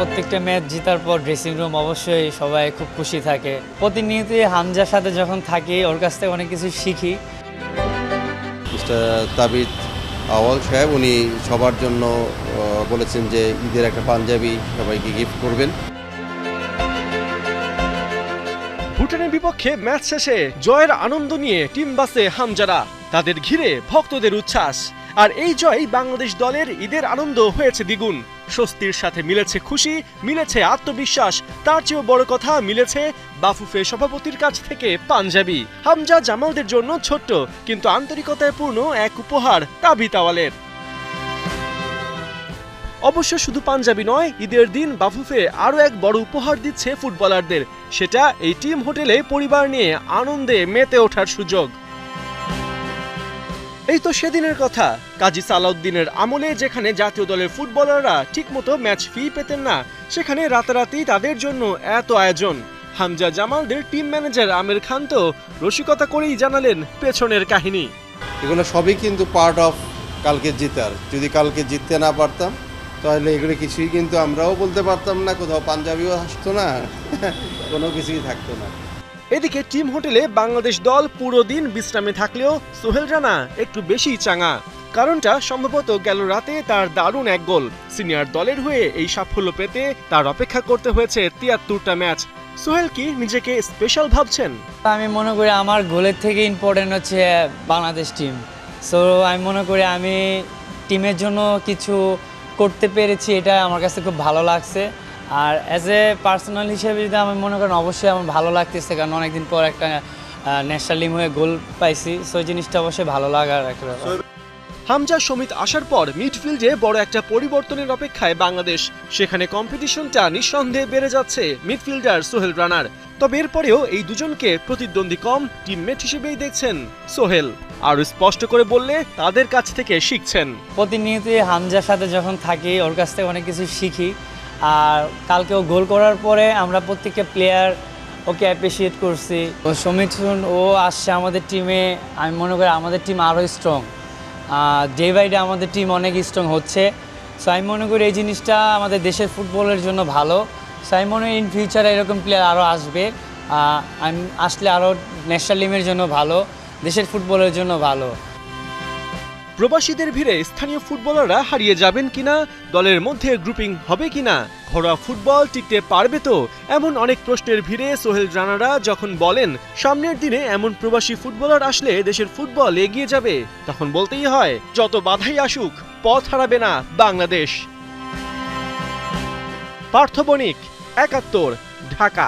প্রত্যেকটা ম্যাচ জেতার পর ড্রেসিং রুম অবশ্যই সবাই খুব খুশি থাকে। প্রতিনিয়তই হামজার সাথে যখন থাকি ওর কাছ থেকে অনেক কিছু শিখি। মিস্টার তাবিদ আওয়াল সাহেব উনি সবার জন্য বলেছেন যে ঈদের একটা পাঞ্জাবি সবাইকে গিফট করবেন। ভুটানের বিপক্ষে ম্যাচ শেষে জয়ের আনন্দ নিয়ে টিম বাসে হামজারা, তাদের ঘিরে ভক্তদের উচ্ছ্বাস। আর এই জয় বাংলাদেশ দলের ঈদের আনন্দ হয়েছে দ্বিগুণ। স্বস্তির সাথে মিলেছে খুশি, মিলেছে আত্মবিশ্বাস, তার চেয়েও বড় কথা মিলেছে বাফুফে সভাপতির কাছ থেকে পাঞ্জাবি। হামজা জামালদের জন্য ছোট্ট কিন্তু আন্তরিকতায় পূর্ণ এক উপহার তাবিদ আওয়ালের। অবশ্য শুধু পাঞ্জাবি নয়, ঈদের দিন বাফুফে আরও এক বড় উপহার দিচ্ছে ফুটবলারদের। সেটা এই টিম হোটেলে পরিবার নিয়ে আনন্দে মেতে ওঠার সুযোগ। এই তো সেদিনের কথা, কাজী সালাউদ্দিনের আমলে যেখানে জাতীয় দলের ফুটবলাররা ঠিকমতো ম্যাচ ফি পেতেন না, সেখানে রাতারাতি তাদের জন্য এত আয়োজন। হামজা জামালদের টিম ম্যানেজার আমির খান তো রসিকতা করেই জানালেন পেছনের কাহিনী। এগুলো সবই কিন্তু পার্ট অফ কালকে জেতার। যদি কালকে জিততে না পারতাম তাহলে এগুলো কিছুই কিন্তু আমরাও বলতে পারতাম না, কোথাও পাঞ্জাবিও আসতো না, কোনো কিছুই থাকতো না। এদিকে টিম হোটেলে বাংলাদেশ দল পুরো দিন বিশ্রামে থাকলেও সোহেল রানা একটু বেশি চাঙা। কারণটা সম্ভবত গেল রাতে তার দারুণ এক গোল। সিনিয়র দলের হয়ে এই সাফল্য পেতে তার অপেক্ষা করতে হয়েছে ৭৩টা ম্যাচ। সোহেল কি নিজেকে স্পেশাল ভাবছেন? আমি মনে করি আমার গোলের থেকে ইম্পর্টেন্ট হচ্ছে বাংলাদেশ টিম। সো আমি মনে করি আমি টিমের জন্য কিছু করতে পেরেছি, এটা আমার কাছে খুব ভালো লাগছে। আর অ্যাজ এ পার্সোনাল হিসেবে যদি আমি মনে করেন, অবশ্যই আমার ভালো লাগতেছে, কারণ অনেকদিন পর একটা ন্যাশনাল টিম হয়ে গোল পাইছি। সো এই জিনিসটা অবশ্যই ভালো লাগার একটা ব্যাপার। হামজা সমিত আসার পর মিডফিল্ডে বড় একটা পরিবর্তনের অপেক্ষায় বাংলাদেশ। সেখানে কম্পিটিশনটা নিঃসন্দেহে বেড়ে যাচ্ছে মিডফিল্ডার সোহেল রানার। তবে এরপরেও এই দুজনকে প্রতিদ্বন্দ্বী কম টিমমেট হিসেবেই দেখছেন সোহেল। আর স্পষ্ট করে বললে তাদের কাছ থেকে শিখছেন। প্রতিনিয়তই হামজার সাথে যখন থাকি ওর কাছ থেকে অনেক কিছু শিখি। আর কালকে ও গোল করার পরে আমরা প্রত্যেকটা প্লেয়ার ওকে অ্যাপ্রিসিয়েট করছি। সমিত ও আসছে আমাদের টিমে, আমি মনে করি আমাদের টিম আরও স্ট্রং। ডে বাই ডে আমাদের টিম অনেক স্ট্রং হচ্ছে। সো আমি মনে করি এই জিনিসটা আমাদের দেশের ফুটবলের জন্য ভালো। সো আমি মনে করি ইন ফিউচারে এরকম প্লেয়ার আরও আসবে। আমি আসলে আরও ন্যাশনাল টিমের জন্য ভালো, দেশের ফুটবলের জন্য ভালো। প্রবাসীদের ভিড়ে স্থানীয় ফুটবলাররা হারিয়ে যাবেন কিনা, দলের মধ্যে গ্রুপিং হবে কিনা, ঘরোয়া ফুটবল টিকতে পারবে তো, এমন অনেক প্রশ্নের ভিড়ে সোহেল রানারা যখন বলেন সামনের দিনে এমন প্রবাসী ফুটবলার আসলে দেশের ফুটবল এগিয়ে যাবে, তখন বলতেই হয় যত বাধাই আসুক পথ হারাবে না বাংলাদেশ। পার্থ বণিক, ৭১, ঢাকা।